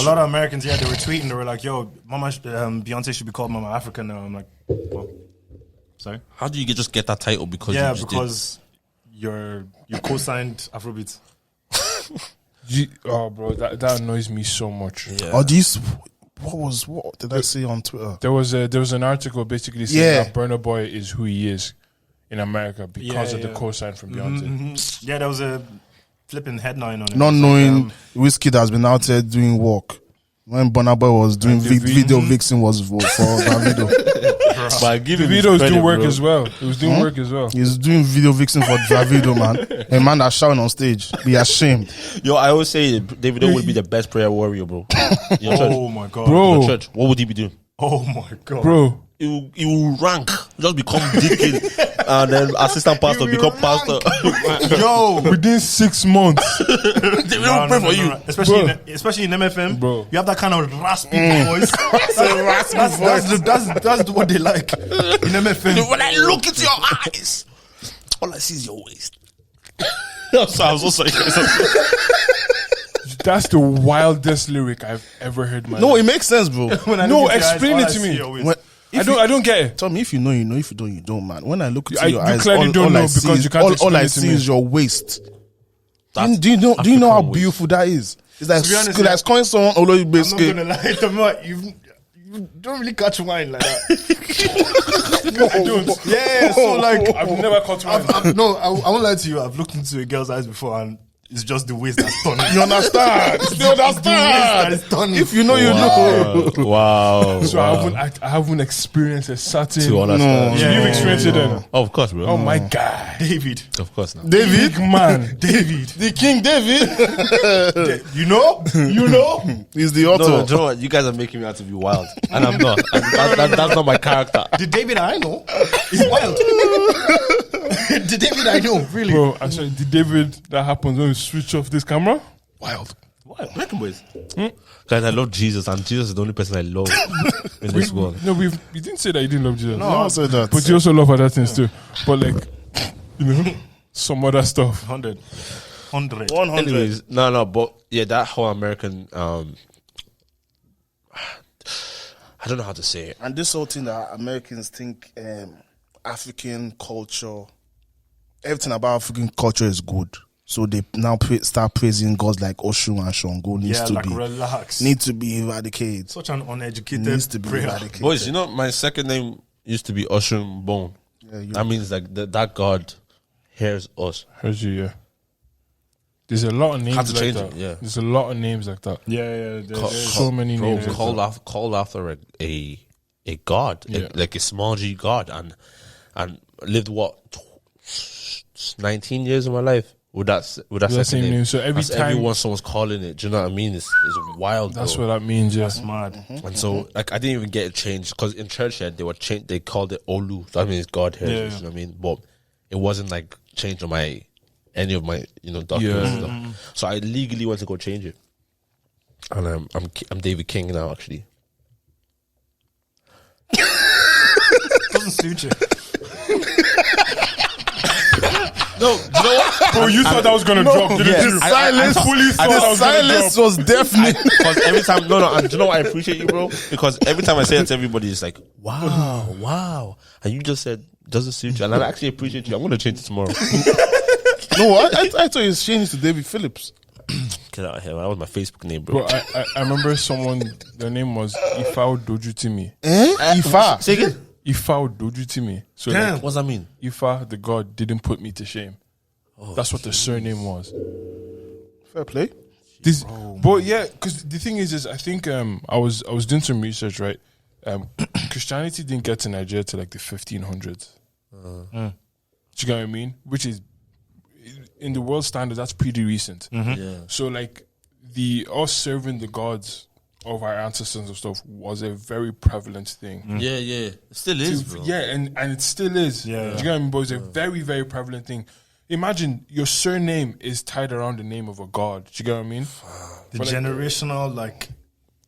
lot of Americans, they were tweeting. They were like, "Yo, Mama, Beyonce should be called Mama Africa now." I'm like, "Well, sorry." How do you just get that title? Because you co-signed Afrobeats. Bro, that annoys me so much. Yeah. What did I see on Twitter? There was an article basically saying that Burna Boy is who he is in America because of the co-sign from Beyonce. Mm-hmm. Yeah, there was a flipping headline on it. Not knowing Wizkid has been out there doing work. When Burna Boy was doing video vixen was for that video. But the video was doing work as well. It was doing work as well. He's doing video vixen for that video, man. A man that's shouting on stage. Be ashamed. Yo, I always say Davido would be the best prayer warrior, bro. Oh my god, bro. Your church, what would he be doing? Oh my god, bro. You will rank, just become deacon, and then assistant pastor, become pastor. Yo, within 6 months, they will pray for you. Especially in MFM, bro. You have that kind of raspy voice. That's what they like in MFM. When I look into your eyes, all I see is your waist. I'm so sorry. That's the wildest lyric I've ever heard. No, it makes sense, bro. No, explain it to me. I don't get it. Tell me, if you know, you know. If you don't, you don't, man. When I look into your you eyes, clearly don't know because you can't all I explain it to see me. is your waist. Do you know how beautiful that is? It's like it's calling someone all over your I'm not gonna lie, Tama, you don't really catch wine like that. No, I don't. Yeah, so like I've never caught wine. I won't lie to you. I've looked into a girl's eyes before and it's just the waist that's stunning. You understand? You understand? If you know, you know. Wow. So I haven't experienced a certain. To understand. You've experienced it then. Oh, of course, bro. Oh my God, David. Of course not. David, big man, David, the King David. you know, He's the author. No, you know what? You guys are making me out to be wild, and I'm not. That's not my character. the David I know is wild. The David I know, really, bro. Actually, the David that happens when we switch off this camera. Wild. What? Breaking boys. Guys, I love Jesus, and Jesus is the only person I love in this world. No, you didn't say that you didn't love Jesus. No, I said that. But you also love other things too. But like, some other stuff. 100. Anyways, no, but yeah, that whole American, I don't know how to say it. And this whole thing that Americans think African culture, everything about African culture is good. So they now start praising gods like Oshun and Shango need to be eradicated. Such an uneducated needs to be prayer. eradicated. Boys, you know, my second name used to be Oshun Bone. Yeah, that means like that God hears us. Heard you, yeah. There's a lot of names Had to like change that. it, yeah. There's a lot of names like that. Yeah. There's So many names. Called after a god, like a small G god, and lived 19 years of my life with that second name. So every time everyone someone's calling it, do you know what I mean? It's wild. That's bro. what that means. Yeah, That's mad. And so, like, I didn't even get it changed because in church they called it Olu. That means God hears us, you know what I mean? But it wasn't like changed on any of my documents and stuff. So I legally went to go change it, and I'm David King now actually. Doesn't suit you. No, you know what? bro, you thought that was gonna drop. Didn't you? The silence was definitely. Because every time, and you know what? I appreciate you, bro. Because every time I say it to everybody, it's like, wow, and you just said doesn't suit you, and I actually appreciate you. I'm gonna change it tomorrow. No, I thought he was changed to David Phillips. Get out of here! That was my Facebook name, bro. Bro, I remember someone. Their name was Ifao Dojutimi. Ifa. Say again. Ifao Dojutimi. So Damn. like, What's that mean? Ifa, the god, didn't put me to shame. That's what the surname was. Fair play. But yeah, because the thing is I think I was doing some research, right? Christianity didn't get to Nigeria till like the 1500s. Do you get what I mean? Which is in the world standard, that's pretty recent. Yeah. So like us serving the gods of our ancestors and stuff was a very prevalent thing. Yeah. It still is, bro. Yeah, and it still is. Yeah. Do you get what I mean? But it's a very, very prevalent thing. Imagine your surname is tied around the name of a god. Do you get what I mean? The generational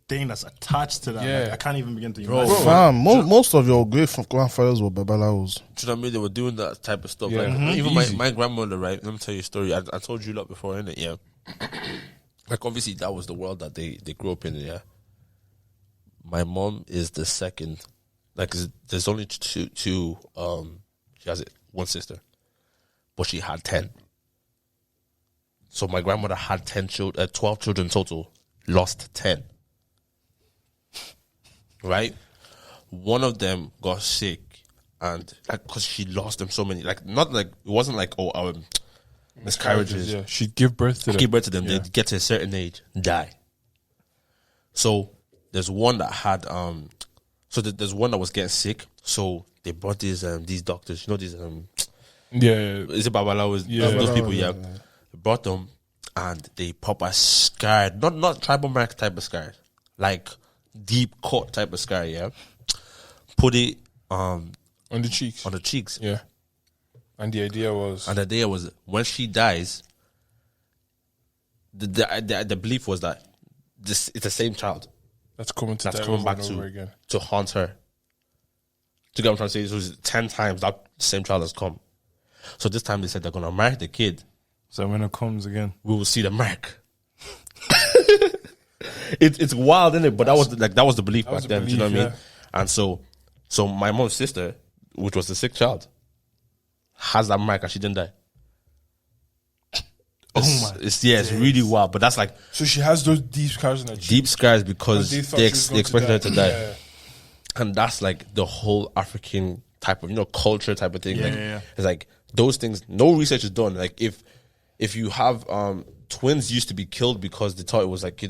thing that's attached to that. Yeah. Like, I can't even begin to imagine. Fam, most of your great grandfathers were babalawos. Do you know what I mean? They were doing that type of stuff. Yeah. Like Mhm. even Easy. my grandmother, right? Let me tell you a story. I told you a lot before, innit? Yeah. like obviously that was the world that they grew up in. Yeah, my mom is the second. Like there's only two. She has one sister, but she had 10. So my grandmother had 12 children total, lost 10. Right, one of them got sick, and like because she lost them so many, like not like it wasn't like miscarriages. Yeah, she'd give birth to them. Give birth to them. Yeah. They get to a certain age, die. So there's one that had there's one that was getting sick. So they brought these doctors. You know these is it Babalawos? Those people. Yeah. They brought them, and they proper scarred, not tribal mark type of scar, like deep cut type of scar. Yeah. Put it on the cheeks. On the cheeks. Yeah. And the idea was when she dies, the belief was that it's the same child that's coming back to haunt her. To get what I'm trying to say, it was 10 times that same child has come. So this time they said they're gonna mark the kid. So when it comes again, we will see the mark. It's wild, isn't it? But that was the belief back then. Do you know what I mean? And so my mom's sister, which was the sick child, has that mark and she didn't die. It's really wild, but that's like so she has those deep scars in her cheeks. Deep scars because they expected her to die. Yeah. And that's like the whole African type of culture type of thing. It's like those things. No research is done. Like if you have twins used to be killed because they thought it was like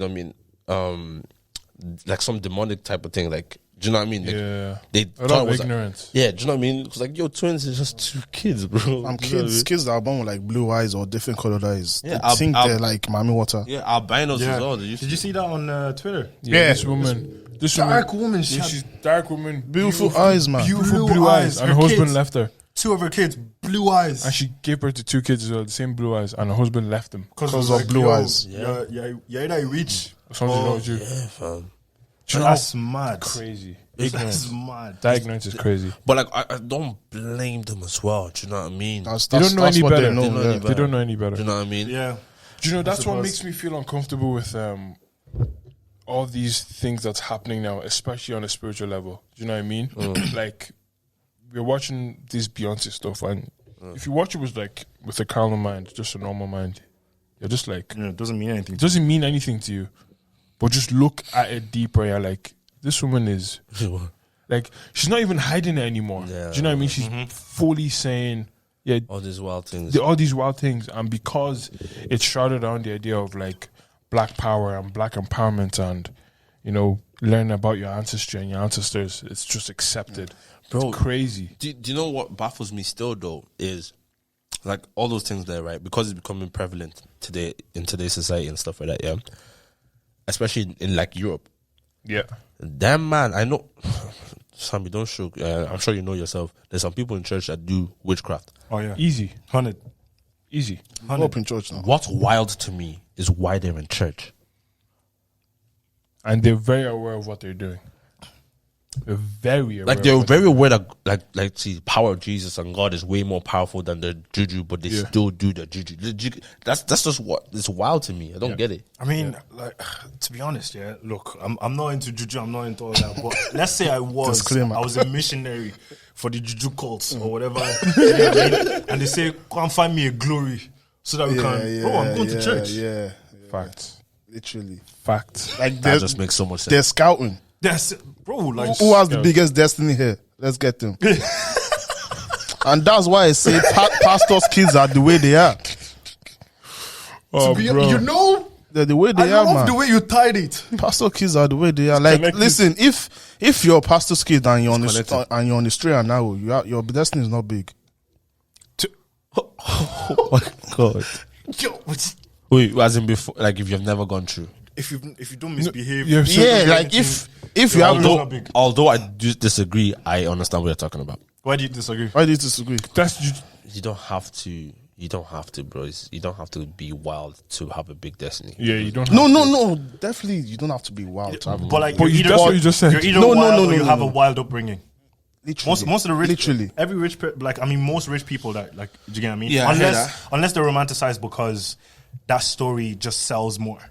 like some demonic type of thing. Like do you know what I mean? Like, they thought it was ignorance. Like, do you know what I mean? Because like twins is just 2 kids, bro. Kids that are born with like blue eyes or different colored eyes. Yeah, they think they're like mommy water. Yeah, albinos as well. Did you see that on Twitter? Yeah, this woman. Dark woman. She's dark woman. Beautiful eyes, man. Beautiful blue eyes. And her husband left her. 2 of her kids, blue eyes. And she gave birth to 2 kids as well, the same blue eyes. And her husband left them. Because of blue eyes. Yeah, either rich. Yeah, fam. That's mad. Crazy. That's mad. That ignorance is crazy. But like, I don't blame them as well. Do you know what I mean? They don't know any better. They don't know any better. Do you know what I mean? Yeah. Do you know that's what makes me feel uncomfortable with all these things that's happening now, especially on a spiritual level. Do you know what I mean? Like we're watching this Beyonce stuff, and if you watch it with a carnal mind, just a normal mind, you're just like, it doesn't mean anything. It doesn't mean anything to you. But just look at it deeper. You're like, this woman is like, she's not even hiding it anymore. Yeah. Do you know what I mean? She's fully saying, all these wild things. All these wild things. And because it's shrouded around the idea of like black power and black empowerment and, learning about your ancestry and your ancestors, it's just accepted. Bro, it's crazy. Do you know what baffles me still though is like all those things there, right? Because it's becoming prevalent today in today's society and stuff like that, yeah. Especially in like Europe. Yeah. Damn man, I know. Sammy, don't show. I'm sure you know yourself. There's some people in church that do witchcraft. Oh yeah, easy, 100, easy. I'm up in church now. What's wild to me is why they're in church, and they're very aware of what they're doing. They're very aware. Like they're very aware that like see, the power of Jesus and God is way more powerful than the juju, but they still do the juju. That's just what it's wild to me. I don't get it. I mean, like to be honest, look, I'm not into juju. I'm not into all that. But let's say I was a missionary for the juju cults or whatever, and they say, "Come find me a glory so that we can." Bro, I'm going to church. Yeah. Facts. Literally. Facts. Like that just makes so much sense. They're scouting. That's bro. Like who has the biggest destiny here? Let's get them. And that's why I say pastors' kids are the way they are. Oh, bro. They're the way they are, man. I love the way you tied it. Pastor kids are the way they are. Like, listen, if you're a pastor's kid and you're on the straight and narrow, your destiny is not big. Oh my God. Wait, as in before, like if you've never gone through. If you don't misbehave, like if you have although I do disagree, I understand what you're talking about. Why do you disagree? You don't have to. You don't have to, bro. You don't have to be wild to have a big destiny. Yeah, you don't. No. Definitely, you don't have to be wild. To have but that's what you just said. You're either wild or you have a wild upbringing. Literally. Most of the rich, literally, every rich, most rich people that do you get what I mean? Yeah, unless they're romanticized because that story just sells more.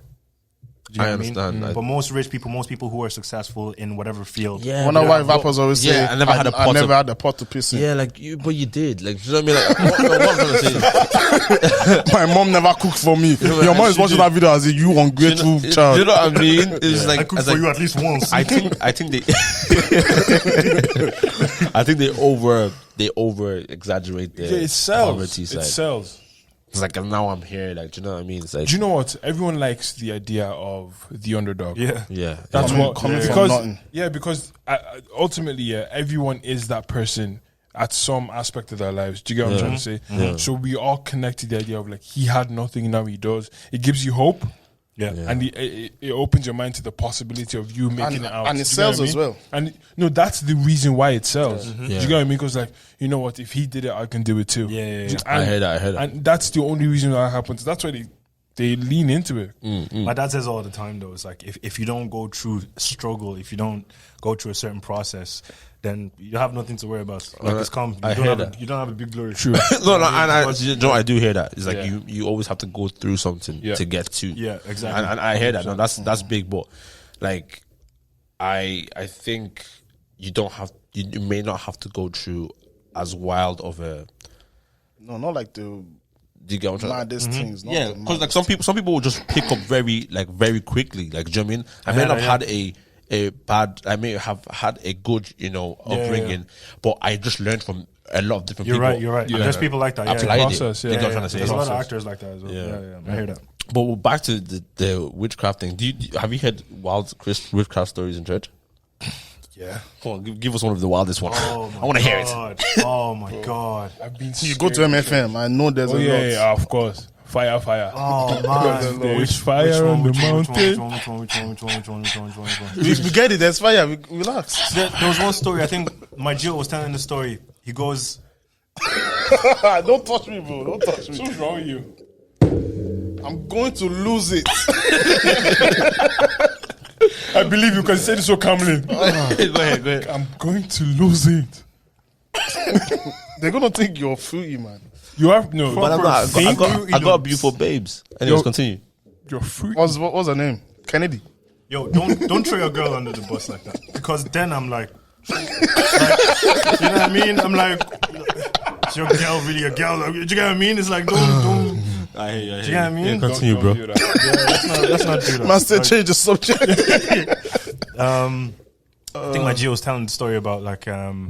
Do you know I what understand. But most rich people, most people who are successful in whatever field. Yeah, Wonder why rappers always say, I never had a pot. I never had a pot to piss in. Yeah, like you, but you did. Like, you know what I mean? Like, what I'm trying to say. My mom never cooked for me. Your mom is watching that video as a you ungrateful child. You know what I mean? It's like I cooked for you at least once. I think they I think they over exaggerate the it sells. poverty side. It sells. It's like, and now I'm here. Like, do you know what I mean? It's like, Do you know what? Everyone likes the idea of the underdog. Yeah. That's Coming- what coming from because nothing. because ultimately, everyone is that person at some aspect of their lives. Do you get what I'm trying to say? So we all connect to the idea of like he had nothing, now he does. It gives you hope. Yeah. And it opens your mind to the possibility of you making it out. And it Do you get what sells I mean? as well. And no, that's the reason why it sells. Do Yeah. you get what I mean? Because like, you know what? If he did it, I can do it too. Yeah. And, I heard that. And that's the only reason why it happens. That's why they lean into it. My dad says all the time though, it's like if you don't go through struggle, if you don't go through a certain process, then you have nothing to worry about. Like it's calm. I hear that. You don't have a big glory. True. no, I do hear that. It's like you always have to go through something to get to. Yeah, exactly. And I hear that. No, that's big. But like, I think you may not have to go through as wild of a. No, not like the Do you get what I'm trying? maddest things. Not Yeah, the because like maddest. some people will just pick up very quickly. Like, do you know what I mean? I may not have had a bad. I may have had a good, upbringing, but I just learned from a lot of different people. You're right. Yeah. There's people like that. Yeah, Applied Process, it. yeah. You know what I'm trying to say? There's a lot of Process. actors like that as well. Yeah. Yeah. I hear that. But back to the witchcraft thing. Have you heard wild witchcraft stories in church? Yeah. Come on, give us one of the wildest ones. Oh my I want to hear it. God. Oh my God. I've been You go to MFM, I know there's a lot. yeah, of course. Fire. Oh man. There's fire on the mountain. We get it, there's fire, relax. There was one story, I think my Jill was telling the story. He goes, Don't touch me, bro, don't touch me. What's wrong with you? I'm going to lose it. I believe you can say this so calmly. Go ahead. I'm going to lose it. They're gonna think you're fruity, man. You have no. But I'm not. I got beautiful babes. Anyways, continue. You're free. What's her name? Kennedy. yo, don't throw your girl under the bus like that. Because then I'm like, you know what I mean? I'm like, is your girl really a girl? Do you get what I mean? It's like, don't. I hear you. Do you get what I mean? Yeah, continue, bro. Do that. Let's not do that. Master, change the subject. I think my G was telling the story about like, oh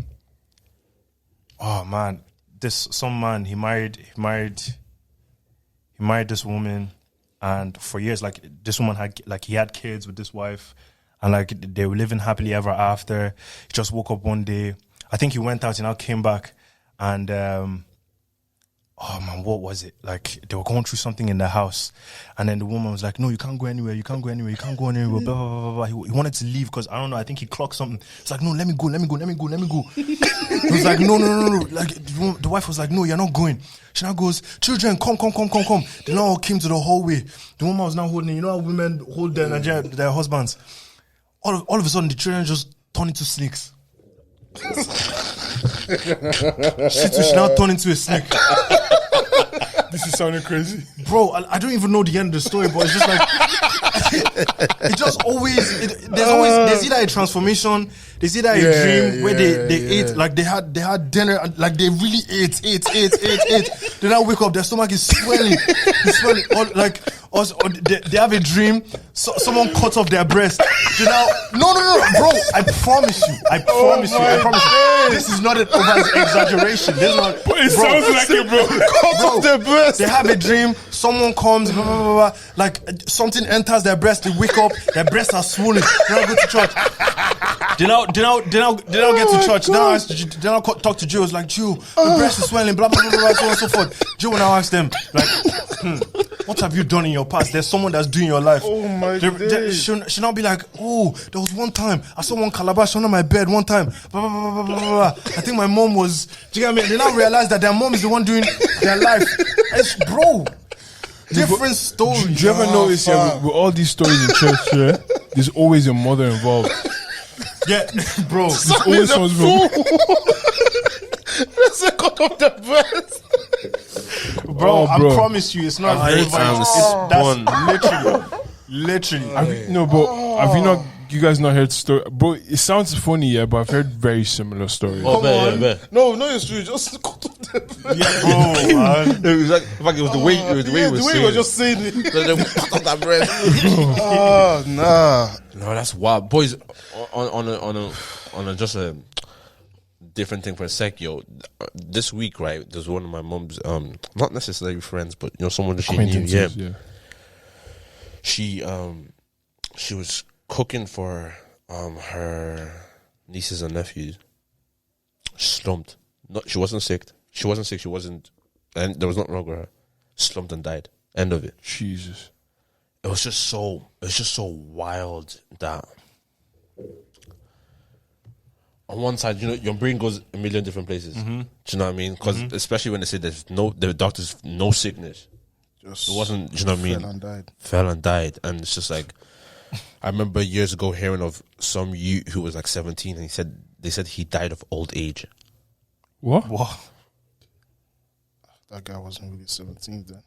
man, some man he married this woman, and for years like this woman he had kids with this wife, and like they were living happily ever after. He just woke up one day. I think he went out and now came back, and oh man, what was it? Like they were going through something in the house, and then the woman was like, "No, you can't go anywhere. You can't go anywhere. You can't go anywhere." Blah blah blah blah. He wanted to leave because I don't know. I think he clocked something. It's like, "No, let me go. He was like, "No." Like the wife was like, "No, you're not going." She now goes, "Children, come. They now all came to the hallway. The woman was now holding. You know how women hold their husbands. All of a sudden, the children just turn into snakes. She now turned into a snake. This is sounding crazy. Bro, I don't even know the end of the story, but it's just like it just always there's either a transformation, there's either a dream where they ate, like they had dinner and like they really ate. They now wake up, their stomach is swelling. Or like they have a dream, someone cut off their breast. They now no, bro, I promise you. This is not an over exaggeration. This is not, But it sounds like it, bro. Cut off their breast. They have a dream, someone comes, blah, blah, blah, blah, like something enters their breast, they wake up, their breasts are swollen, they now go to church. They now get to church, they now talk to Joe, it's like, Joe, the breast is swelling, blah, blah, blah, blah, so on and so forth. Joe will now ask them, like, what have you done in your past? There's someone that's doing your life. Oh my days. She'll now be like, oh, there was one time, I saw one calabash under my bed one time, blah, blah, blah, blah, blah, blah. I think my mom was, do you get me? They now realize that their mom is the one doing their life. It's, bro, different stories. Do you ever notice with all these stories in church, there's always a mother involved. Yeah, bro. There's always someone's wrong. Let's cut off the breast. Bro, Oh, bro. I promise you, it's not. I hate that's literally. Literally. Have you not? You guys not heard story, bro? It sounds funny, yeah, but I've heard very similar stories. Oh, bet. No, it's true. Just Bro, man. It was like, in fact, it was the way it was the way you were just saying it. that bread. Oh, nah. No, that's wild, boys. On a just a different thing for a sec, yo. This week, right? There's one of my mom's, not necessarily friends, but someone that she knew. Yeah. She was cooking for her nieces and nephews. Slumped. No, she wasn't sick. She wasn't, and there was nothing wrong with her. Slumped and died. End of it. Jesus. It was just so wild that on one side, your brain goes a million different places. Do you know what I mean? Because especially when they say the doctor's no sickness. It wasn't, do you know what I mean? Fell and died. And it's just like, I remember years ago hearing of some youth who was like 17 and they said he died of old age. What? That guy wasn't really 17 then.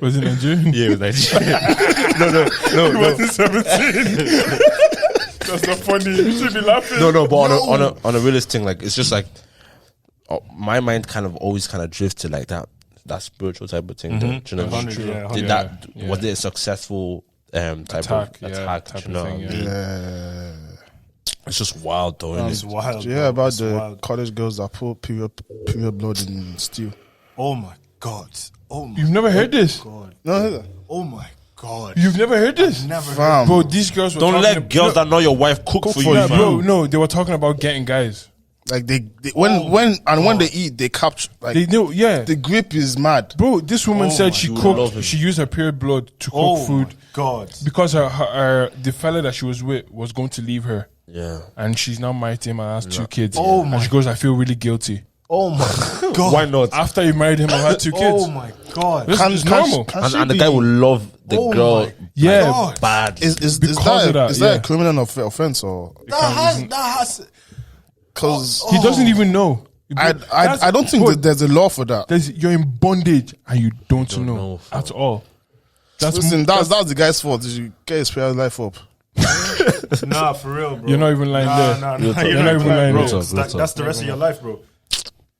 Was he Nigerian? Yeah, he was Nigerian. No. He wasn't 17. That's not funny. You should be laughing. No, but on a realist thing, like, it's just like, my mind kind of always kind of drifts to like that spiritual type of thing. Do you know what I mean? Was it a successful type of attack? Type you know of thing, Yeah. It's just wild though. It's wild. Do you hear about the college girls that put period blood in stew? Oh my God. Oh my You've never heard this? God. No. Oh my God. You've never heard this? Never heard. Fam. Bro, these girls were Don't talking let girls that know your wife cook for you, yeah, fam. bro, no, they were talking about getting guys. Like when they eat, they capture. Like They knew, yeah. the grip is mad. Bro, this woman said she God. cooked. Love it. She used her period blood to Oh cook food my God. because the fella that she was with was going to leave her, Yeah. and she's now married to him and has 2 kids. Oh and my- she goes, I feel really guilty. Oh my God. Why not? After you married him and had 2 kids, Oh my God. this is normal. And the guy will love the Oh girl. my Yeah, God. Bad. Is Because of that, is that yeah. a criminal offense or? That has. Because he doesn't even know. I don't think that there's a law for that. You're in bondage and you don't know know, fam. at all. Listen, that's the guy's fault. Did you get his prayer life up? Nah, for real, bro. You're not even lying there. Nah. Real talk. You're You're not even lying bro. there. That's the rest of your life, bro.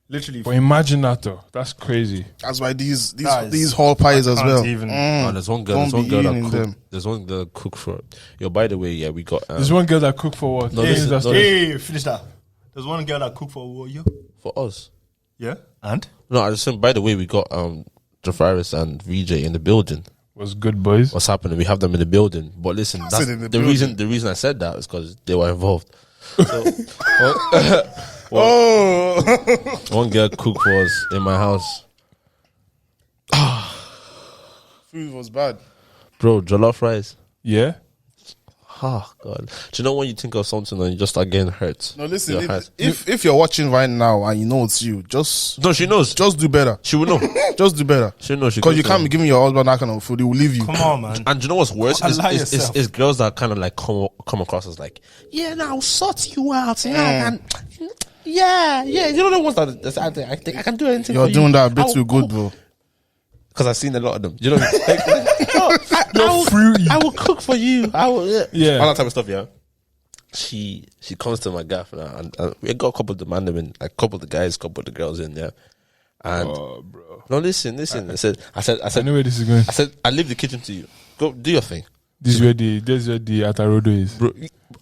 Literally. But imagine that though. That's crazy. That's why these That is- these hall pies as can't well. even- Oh, there's one girl. Don't be eating that them. cook. There's one girl that cook for. Yo, by the way, yeah, we got. There's one girl that cooked for what? No, Hey, listen, that's- no, Hey, finish that. There's one girl that cooked for you. for us. Yeah. And? No, I just saying. By the way, we got Jafaris and VJ in the building. was good, boys. What's happening? We have them in the building. But listen, that's said in the the building. reason I said that is because they were involved. So, one girl cooked for us in my house, Food was bad. bro. Jollof rice. Yeah. Oh God! Do you know when you think of something and you just start getting hurt? No, listen. Your heart. If you're watching right now and you know it's you, just No, she knows. do better. She will know. Just do better. She knows. Because you can't be giving your husband that kind of food. He will leave you. Come on, man. And do you know what's worse? Allow Is yourself. girls that kind of like come across as like, yeah, no, I'll sort you out. Yeah, yeah. You know the ones that I think I can do anything. You're for doing you. that a bit I'll too good, cook. bro. Because I've seen a lot of them. You know, I will cook for you. I will, Yeah. all that type of stuff. Yeah. She comes to my gaff now, and we got a couple of the man them in, like a couple of the guys, couple of the girls in there. And Bro. no, listen. I said, I know where this is going. I said, I leave the kitchen to you. Go do your thing, This is where the Atarodo is. bro.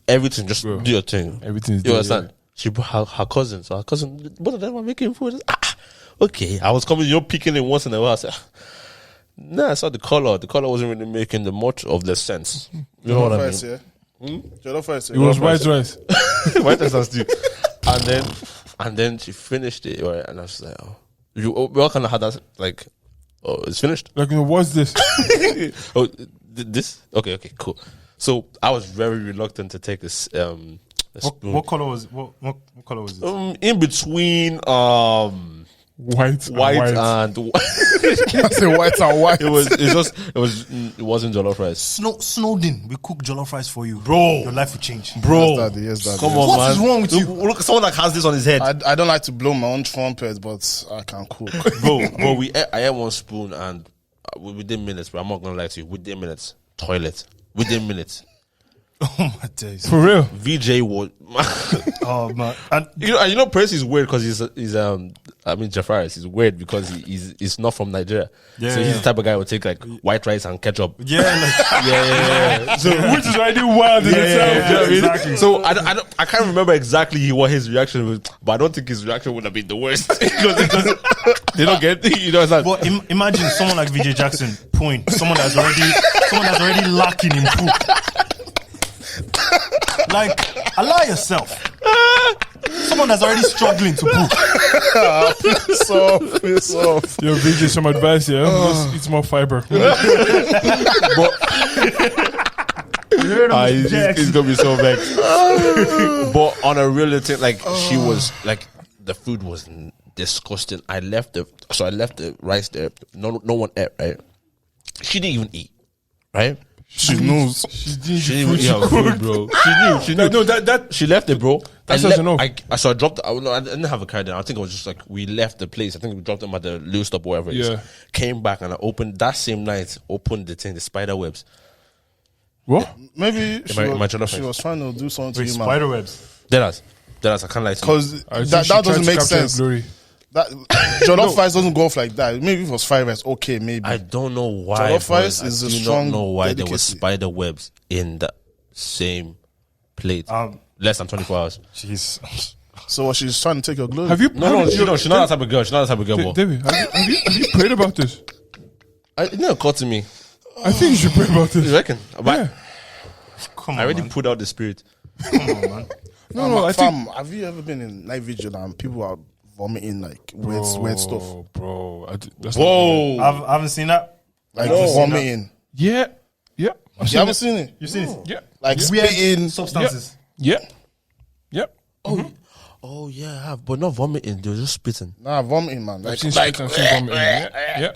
Everything, just Bro. do your thing. Everything is You there, understand? She brought her cousin. So her cousin, both of them were making food. Okay. I was coming, peeking in once in a while. I said, nah, I saw the color. The color wasn't really making the much of the sense. You know what I mean? First, yeah. Jollof rice, It was white rice. White rice and stew. And then she finished it, right? And I was like, oh. We all kind of had that, like, oh, it's finished. Like, what's this? Oh, this? Okay, cool. So I was very reluctant to take this a spoon. What color was what color was it? In between White. and I say white and white. it wasn't jollof rice. Snowden, we cook jollof rice for you, bro. Your life will change, Bro, Yes, Daddy, yes, Daddy. come on, What man. is wrong with you? Look, someone that has this on his head. I don't like to blow my own trumpet, but I can cook. bro, I had one spoon and within minutes, bro, I'm not gonna lie to you, within minutes, toilet within minutes. Oh my days. For real? VJ was. Oh man. And you know, Percy is weird because he's Jafaris is weird because he's not from Nigeria. So he's the type of guy who would take like white rice and ketchup. yeah, like Yeah. So Which is already wild in itself. you know what I mean? exactly. So I can't remember exactly what his reaction was, but I don't think his reaction would have been the worst. Because they don't get, you know. It's like, but imagine someone like VJ Jackson point someone that's already lacking in poop. Like, allow yourself. Someone that's already struggling to poop. Piss off. Yo, VJ, some advice, yeah? Just eat more fiber. He's gonna be so vexed. But on a real thing, like she was like the food was disgusting. I left the rice there. No one ate, right? She didn't even eat, right? She knows. She didn't even eat her food, bro. She knew. No, that She left it, bro. That's enough. So I dropped. I didn't have a card then. I think it was just like we left the place. I think we dropped them at the loose stop, wherever it is. Came back and I opened that same night. Opened the spider webs. What? Maybe she Am I trying to was find? trying to do something to you, man. Spider webs. Deadass. I can't lie to you. Because I think that she tried doesn't to make capture sense. Glory. That jollof rice doesn't go off like that. Maybe if it was fried rice, okay, maybe. I don't know why. Jollof rice I is a do strong not know why there was delicacy. spider webs in the same plate. Less than 24 hours. Jeez. So she's trying to take your glory. Have you? No, she's not that type of girl. She's not that type of girl. But David, have you prayed about this? it never occurred to me. I think you should pray about You this. reckon? But Yeah. Come on, I already man. put out the spirit. Come on, man. No, I think. Fam, have you ever been in night vigil and people are vomiting like weird stuff? Bro. That's Whoa. I haven't seen that. Like No. vomiting. Yeah. You haven't seen it? You seen it? Yeah. Like spitting. Substances. Yeah. Yeah. Oh yeah, I have, but not vomiting. They were just spitting. Nah, vomiting, man. I've Like, seen spit and seen vomiting. Yeah.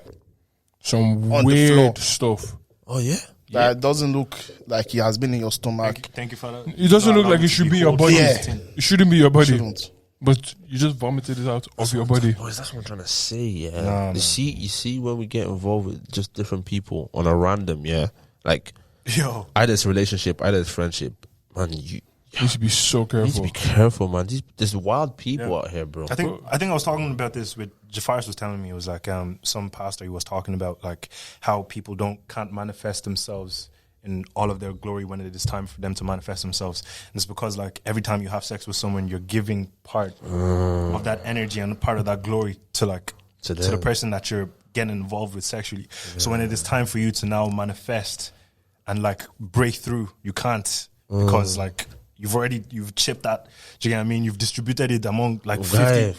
Some On the floor. weird stuff. Oh yeah. that doesn't look like he has been in your stomach. Thank you for that. It doesn't look like it should be your body. Yeah. It shouldn't be your body. Shouldn't. But you just vomited it out of your body. Boys, that's what I'm trying to say. Yeah. Nah, you see, when we get involved with just different people on a random, yeah, like Yo. either it's relationship, either it's friendship, man, you You need to be so need to careful. be careful, man. There's wild people out here, bro. I think I was talking about this with Jafaris was telling me. It was like some pastor he was talking about like how people can't manifest themselves in all of their glory when it is time for them to manifest themselves. And it's because like every time you have sex with someone, you're giving part of that energy and part of that glory to the person that you're getting involved with sexually. Yeah. So when it is time for you to now manifest and like break through, you can't because like you've chipped that. Do you get what I mean? You've distributed it among like 50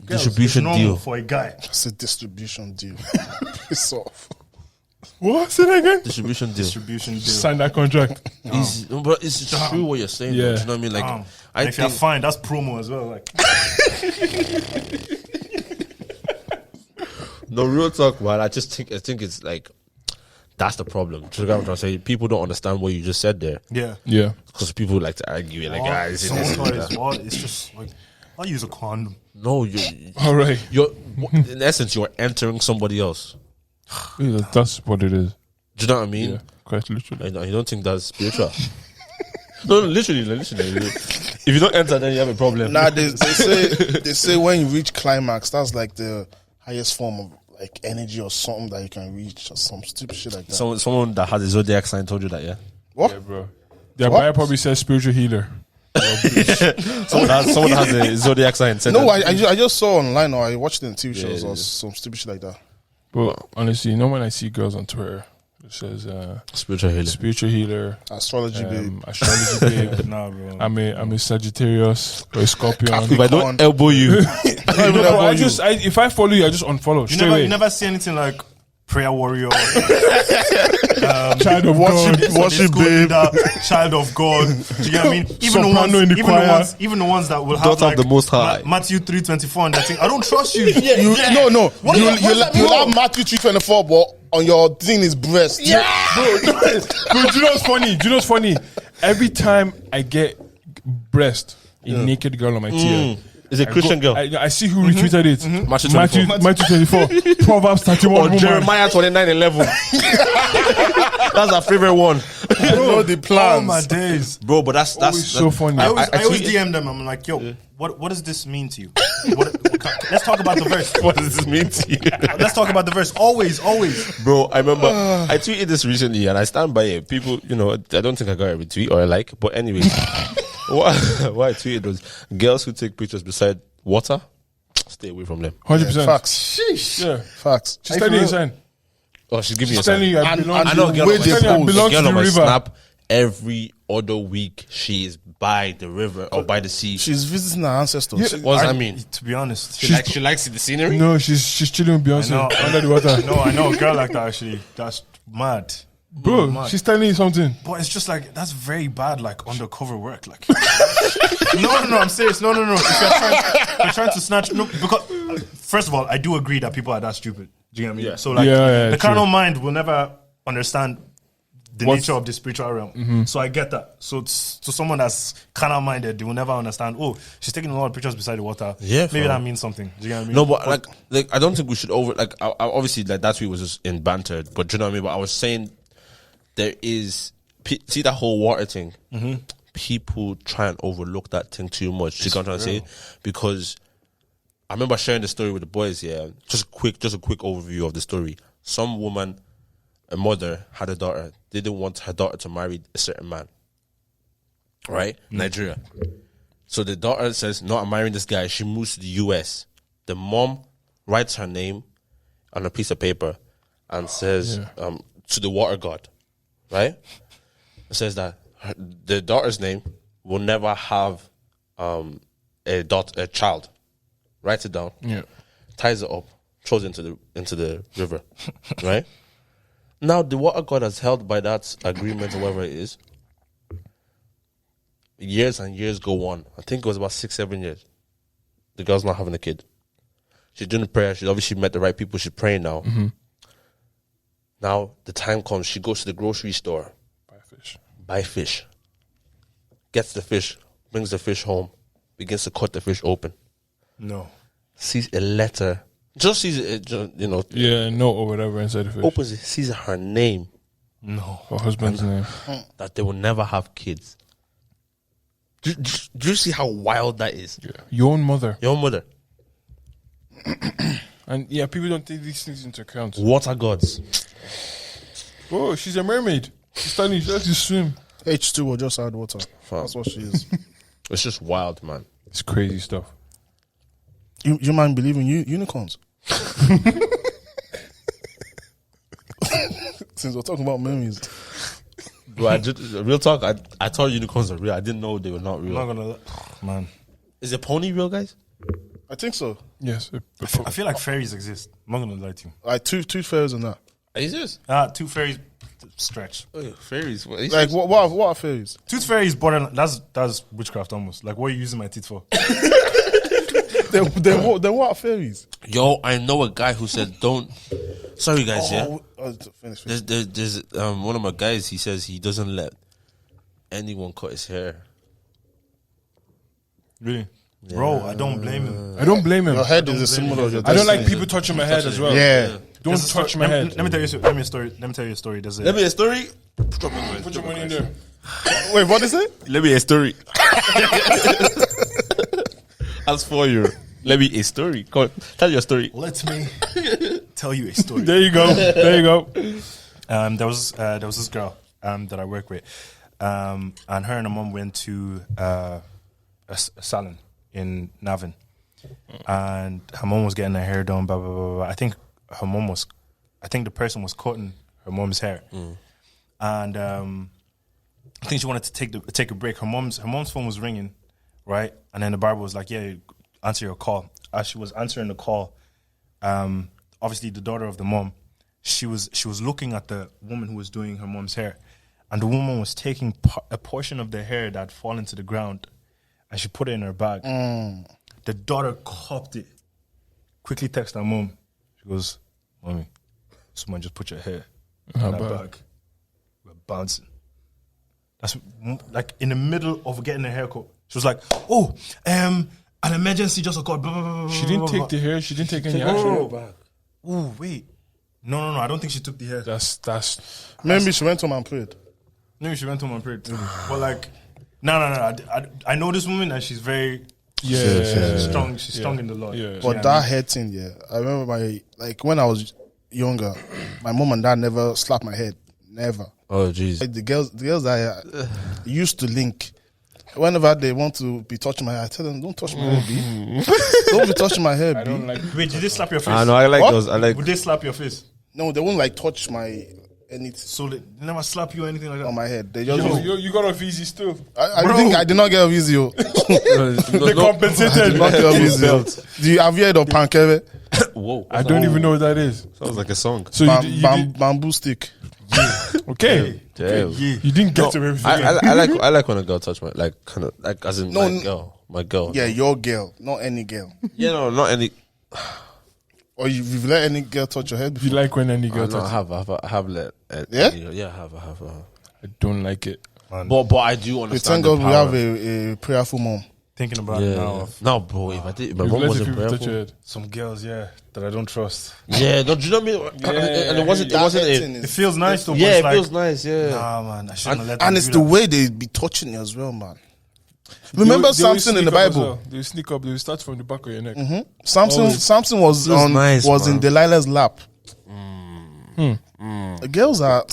distribution deal for a guy. It's a distribution deal. It's off. What? Say that again? distribution deal. Distribution deal. Sign that contract. But it's true what you're saying. Yeah. Though, do you know what I mean? Like, I if you're think fine, that's promo as well. Like, no real talk, man. I think it's like that's the problem. Do you know what I'm trying to say? People don't understand what you just said there. yeah. Yeah. Because people like to argue, like, guys, It's just like I'll use a condom. no, All right. you're in essence you're entering somebody else. Yeah, that's what it is. Do you know what I mean? Yeah. Quite literally. I don't think that's spiritual. no, literally. If you don't enter, then you have a problem. Nah, they say when you reach climax, that's like the highest form of like energy or something that you can reach or some stupid shit like that. Someone that has a zodiac sign told you that, yeah? What? Yeah, bro. Their bio probably says spiritual healer. Someone has a zodiac sign. Said No, that. I just saw online or I watched it in TV shows or some stupid shit like that. But honestly, when I see girls on Twitter, it says Spiritual healer. spiritual healer, Astrology, babe. astrology babe. Nah, bro. I'm a Sagittarius or a Scorpion. If I don't elbow you, No, if I follow you, I just unfollow straight away. You never see anything like prayer warrior, Child of God, worship, babe. child of God. Do you get what I mean? Soprano in the choir. Even the ones that will have Daughter of like the Most High. Matthew 3:24 and that thing. I don't trust you. No. What does that You mean? have Matthew 3:24, but on your thing is breast. Bro, do you know what's funny? Every time I get breast, a naked girl on my tier, It's a Christian girl. I see who retweeted it. Matthew Matthew 24. Proverbs 31. Or Jeremiah 29:11. That's our favorite one. I know the plans. Oh my days, bro. But that's so funny. I always DM them. I'm like, yo, what does this mean to you? Let's talk about the verse. What does this mean to you? Let's talk about the verse. Always. Bro, I remember I tweeted this recently and I stand by it. People, I don't think I got a retweet or a like, but anyway, what I tweeted was girls who take pictures beside water, stay away from them. 100%. Facts. Sheesh. Yeah. Facts. She's telling you a sign. Oh, she's giving me a She's telling sign. you I belong I know a girl on to my the river. Snap every other week she is by the river or by the sea. She's visiting her ancestors. Yeah. What does that mean? To be honest, She likes the scenery? No, she's chilling with Beyonce under the water. No, I know a girl like that actually. That's mad. Bro, Mad. she's telling you something. But it's just like that's very bad, like undercover work. Like, no, I'm serious. No. If you're trying to snatch, because first of all, I do agree that people are that stupid. Do you get me? Yeah. So like, Yeah, the true. carnal mind will never understand the What's- nature of the spiritual realm. So I get that. So to someone that's carnal minded, they will never understand. Oh, she's taking a lot of pictures beside the water. Yeah, maybe fam. that means something. Do you get what I mean? No, but like I don't think we should I obviously like that tweet was just in banter, but do you know what I mean? But I was saying there is see that whole water thing. People try and overlook that thing too much. You know what I'm trying to say? Because I remember sharing the story with the boys. Yeah, just a quick overview of the story. Some woman, a mother, had a daughter. They didn't want her daughter to marry a certain man. Right, Nigeria. So the daughter says, "No, I'm marrying this guy." She moves to the US. The mom writes her name on a piece of paper and says to the water god, right? It says that the daughter's name will never have a child. Writes it down, ties it up, throws it into the river, right? Now the water god has held by that agreement or whatever it is. Years and years go on. I think it was about 6-7 years. The girl's not having a kid. She's doing prayer. She's obviously met the right people. She's praying now. Now the time comes. She goes to the grocery store. Buy fish. Gets the fish. Brings the fish home. Begins to cut the fish open. No. Sees a letter. Just sees it, Yeah, no or whatever inside the fish. opens it. Sees her name. No. Her husband's name. That they will never have kids. Do you see how wild that is? Yeah. Your own mother. Your mother. And yeah, people don't take these things into account. Water gods. Bro, she's a mermaid. She's studying. She likes to swim. H2 will just add water. Fam. That's what she is. It's just wild, man. It's crazy stuff. You mind believing unicorns? Since we're talking about mermaids. Bro, real talk, I thought unicorns are real. I didn't know they were not I'm real. not gonna. Man, Is a pony real, guys? I think so. Yes. I feel like fairies exist. I'm not gonna lie to you. Like tooth fairies and that. Are you serious? Two fairies stretch. Fairies. What, Like what are fairies? Tooth fairies borderline. That's witchcraft almost. Like what are you using my teeth for? Then what are fairies? Yo, I know a guy who said don't. Sorry, guys. Finish. There's one of my guys. He says he doesn't let anyone cut his hair. Really, bro? I don't blame him. I don't blame him. Your head is a symbol of your I don't like destiny. people touching my head as well. Yeah. Don't There's a touch story- my let- head. Let me tell you. Let me a story. Let me tell you a story. There's a, Let me a story. Put your money in there. Wait, what is it? Let me a story. That's for you. Let me a story. Come on, tell your story. Let me tell you a story. There you go. There you go. There was this girl that I work with, and her and her mom went to a salon in Navan, and her mom was getting her hair done. Blah blah blah blah. I think the person was cutting her mom's hair, and I think she wanted to take a break. Her mom's phone was ringing, right, and then the barber was like, "Yeah, answer your call." As she was answering the call, obviously the daughter of the mom, she was looking at the woman who was doing her mom's hair, and the woman was taking a portion of the hair that had fallen to the ground, and she put it in her bag. The daughter copped it, quickly texted her mom. She goes, "Mommy, someone just put your hair in that bag. We're bouncing." That's like in the middle of getting a haircut. She was like, "Oh, An emergency just occurred. Blah, blah, blah, blah, She didn't blah, take blah. the hair. She didn't take any Take action. it back. Ooh, wait. No. I don't think she took the hair. That's Maybe she went home and prayed. Maybe she went home and prayed. But like, no. I know this woman and she's very strong. She's strong in the Lord. Yeah. But that hair thing, I remember when I was younger, my mom and dad never slapped my head. Never. Oh, jeez. Like the girls I used to link. Whenever they want to be touching my hair, I tell them, don't touch my hair, B. Don't be touching my hair, B. I don't like. Wait, did they slap your face? I know. I like What? those. I like. Would they slap your face? No, they won't like touch my anything So they never slap you or anything like that? on my head. They just You got off easy still. I think I did not get a video. They compensated. I did not get a video. Have you heard of pankeve? Whoa. I don't even know what that is. Sounds like a song. So you did, Bamboo stick. okay. Damn. You didn't get to everything. I like when a girl touch my kind of like as in my girl. Yeah, your girl, not any girl. Yeah, no, not any. Or you've let any girl touch your head If you before? like when any girl No, touches. I have let. Yeah? Yeah, I have. I don't like it. But I do We understand. thank God the we power. have a prayerful mom. Thinking about it now. Yeah. No, bro. If my You've mom let wasn't people touch your prayerful. head. Some girls, that I don't trust. Yeah, no, do you know what I mean? And it wasn't. It That wasn't. head A, thing It is- feels nice though. yeah, but it it's like, feels nice. Yeah. Nah, man, I shouldn't have let them And it's do the that. way they be touching you as well, man. Remember They always Samson in the sneak up as Bible? well. They sneak up. They start from the back of your neck. Samson was Feels nice, was in man. Delilah's lap. The girls are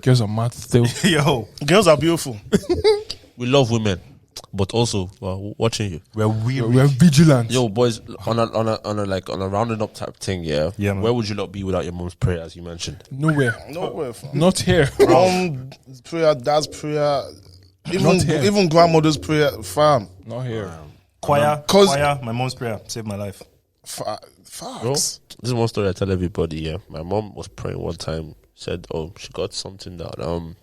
Girls are mad still. Yo, girls are beautiful. We love women, but also watching you. we're weird. We're vigilant. Yo, boys, on a rounding up type thing, yeah. Yeah, man. Where would you not be without your mom's prayer, as you mentioned? Nowhere. Nowhere. Not here. Mom prayer, dad's prayer, Not here. even grandmother's prayer, fam. Not here. Choir, my mom's prayer saved my life. Bro, Facts. this is one story I tell everybody. Yeah, my mom was praying one time. Said, "Oh, she got something that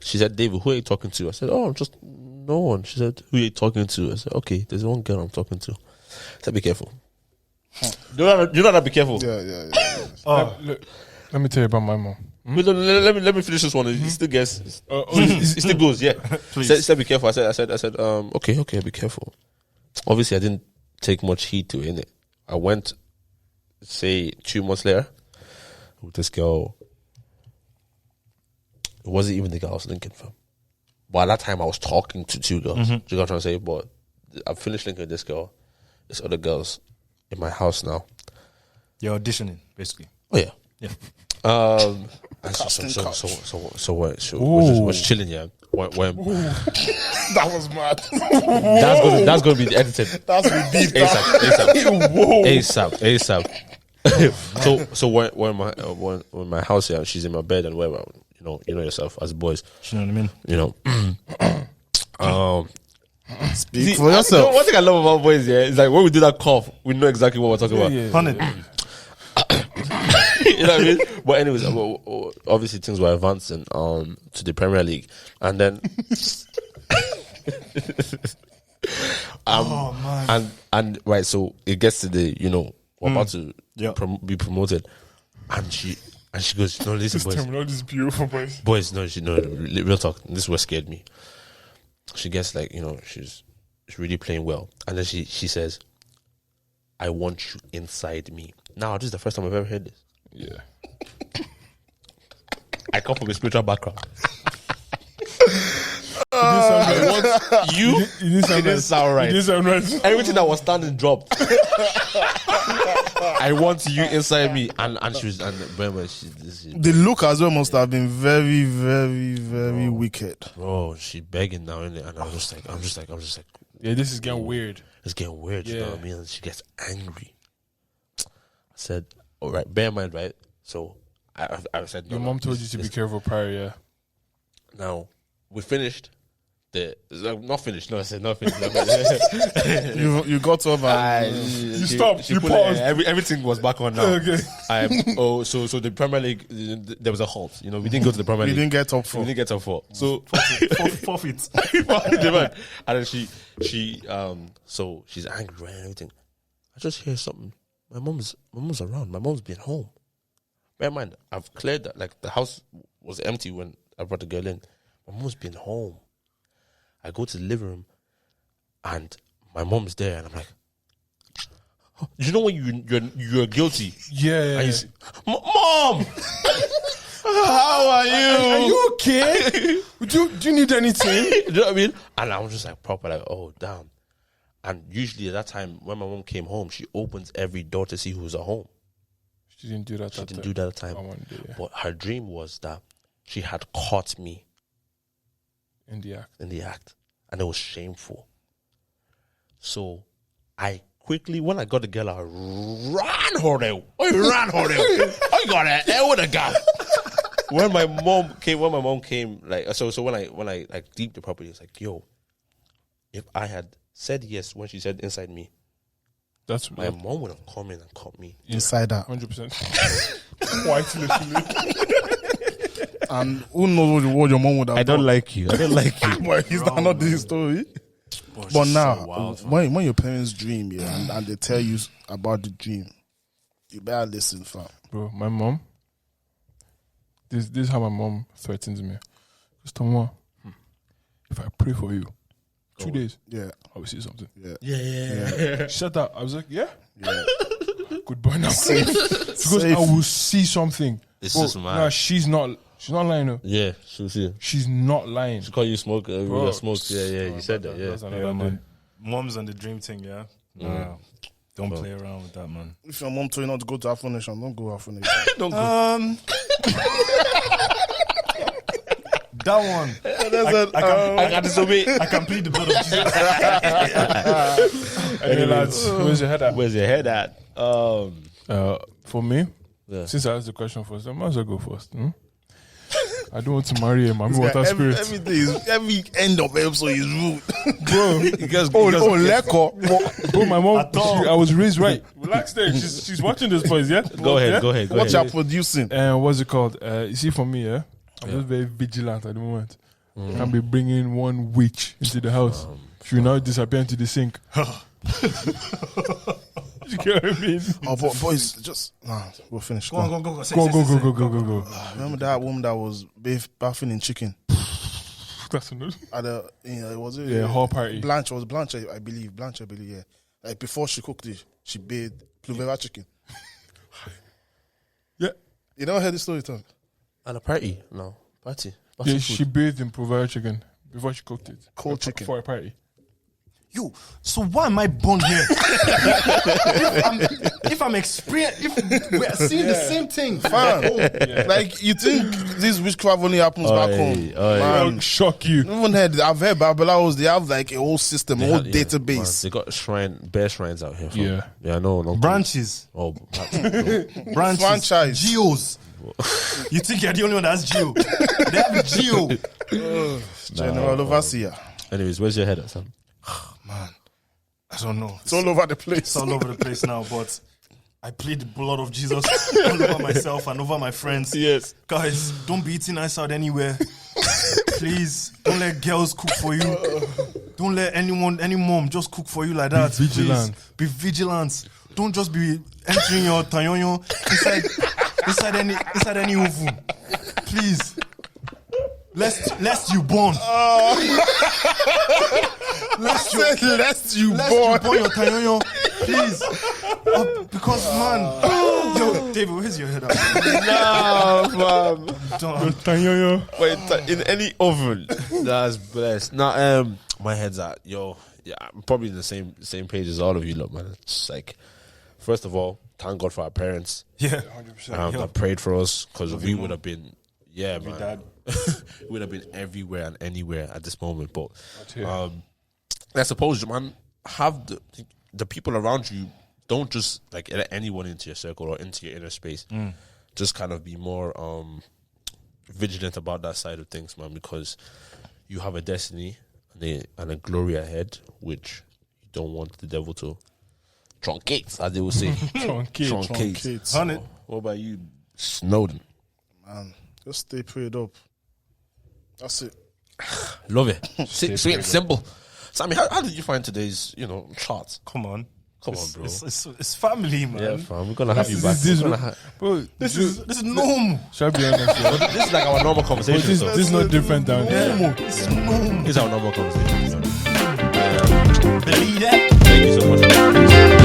She said, David, who are you talking to? I said, oh, I'm just no one. She said, who are you talking to? I said, okay, there's one girl I'm talking to. I said, be careful. You know how to be careful. Yeah. Look, let me tell you about my mom. Wait, let me finish this one. He still gets. It still goes. Yeah. Said be careful. I said. Okay, be careful. Obviously, I didn't take much heed to it. I went, say, 2 months later with this girl. It wasn't even the girl I was linking from. But at that time, I was talking to 2 girls. Do you know what I'm trying to say? But I finished linking with this girl. There's other girls in my house now. You're auditioning, basically. Oh yeah. Yeah. So we're just chilling, yeah. When That was mad. that's gonna be edited. That's ridiculous. ASAP. So when my house, yeah, she's in my bed and whatever, you know yourself as boys, You know what I mean? Speak for yourself. One thing I love about boys, yeah, is like when we do that cough, we know exactly what we're talking about. Pun it. You know what I mean? But anyways, obviously things were advancing to the Premier League, and then Oh man. and right, so it gets to the we're about to Yeah. be promoted, and she goes, no, listen, This boys, terminology is beautiful, boys. real talk. This is what scared me. She gets like she's really playing well, and then she says, "I want you inside me." Now this is the first time I've ever heard this. Yeah. I come from a spiritual background. I want you. It didn't sound right. right. It didn't sound right. Everything that was standing dropped. I want you inside me, and she was, and remember The look as well must have been very, very, very wicked. bro, she begging now, innit? And I'm just like, Yeah, this is getting weird. it's getting weird. You know Yeah. what I mean? And she gets angry. I said, all right, bear in mind, right? So I said, Your mom told you to be careful prior, yeah. Now we finished. Not finished. No, I said not finished. You got over. You stopped. You put paused. Everything was back on now. Okay. So the Premier League, there was a halt. We didn't go to the Premier We League. didn't get top We 4. didn't get top 4. So Forfeit. and then she so she's angry right, and everything. I just hear something. My mom's around. My mom's been home. Bear in mind, I've cleared that. Like the house was empty when I brought the girl in. My mom's been home. I go to the living room, and my mom's there, and I'm like, you know when you're guilty, Yeah. and you say, Mom, how are you? Are you okay? do you need anything? You know what I mean? And I was just like proper like, oh damn. And usually at that time when my mom came home, she opens every door to see who's at home. She didn't do that. She didn't do that at the time. But her dream was that she had caught me in the act, and it was shameful. So I quickly, when I got the girl, I ran her out. I got her out with a gun. When my mom came, like so when I like deep the property, it's like, yo, if I had said yes when she said inside me, that's my mom would have come in and caught me inside that 100%. Quite literally. And who knows what your mom would have done? like you. I don't like you. But is that not the story? But now, so wild, when your parents dream, and they tell you about the dream, you better listen, fam. Bro, my mom, this is how my mom threatens me. Just Tomo, if I pray for you, 2 days, I will see something. Yeah. Shut up. I was like, yeah. Good boy now. She goes, I will see something. It's bro, just mad. nah, she's not lying. No. Yeah, she'll she's not lying. She call you smoke. Smokes. Yeah. You said that. Yeah. Man. Moms and the dream thing. Yeah. Don't play around with that, man. If your mom told you not to go to Afro Nation, don't go Afro Nation. Don't go. That one. I can disobey. I can plead the blood of Jesus. Hey lads, where's your head at? For me, since I asked the question first, I might as well go first. I don't want to marry a mommy water spirit. Every end of episode is rude. Bro, Leko. Bro, my mom, I was raised right. Relax there. She's watching this place, yeah? Go ahead. What you're producing? What's it called? You see, for me, I'm just very vigilant at the moment. Can't be bringing one witch into the house. She will now disappear into the sink. You get what I mean? Oh, but boys, just we'll finish. Go on. Go. Remember that woman that was bathing in chicken? That's another. At a, was it? Yeah, whole party. Blanche, I believe. Yeah. Like before she cooked it, she bathed Pluvera chicken. Yeah. You never heard this story, Tom? At a party? No. Party. Yeah, she bathed in Pluvera chicken before she cooked it. Cold chicken. For a party. Yo, so why am I born here? if I'm experienced, if we're seeing the same thing, fam. Like you think this witchcraft only happens back home? Man, shock you. I've heard Babylawos, they have like a whole system, a whole database. Man, they got bear shrines out here. Yeah, I know. Branches. Branches. Franchise. Geos. You think you're the only one that has geo? They have geo. General Overseer. Anyways, where's your head at, Sam? Man, I don't know. It's all over the place. It's all over the place now, but I plead the blood of Jesus all over myself and over my friends. Yes. Guys, don't be eating ice out anywhere. Please, don't let girls cook for you. Don't let any mom just cook for you like that. Be vigilant. Please, be vigilant. Don't just be entering your tanyonyo inside any oven. Please. Lest you born. Lest you born your tanyonyo. Please. Because man. Yo, David, where's your head at? Nah, fam. Tanyonyo. Wait, in any oven. That's blessed. Nah, my head's at, I'm probably in the same page as all of you, look, man. It's like, first of all, thank God for our parents. Yeah, 100%. That prayed for us, because we would have been, man. Dad. We would have been everywhere and anywhere at this moment. But I suppose, man, have the people around you, don't just like let anyone into your circle or into your inner space. Just kind of be more vigilant about that side of things, man, because you have a destiny and a glory ahead, which you don't want the devil to truncate, as they will say. Truncate. What about you, Snowden? Man, just stay prayed up. That's it. Love it. Sweet and simple. Sammy, how did you find today's, charts? Come on, bro. It's family, man. Yeah, fam. We're gonna have you back. Bro, this is normal. Shall I be honest? This is like our normal conversation. This is not different down here. It's normal. This is our normal conversation. believe that. Thank you so much.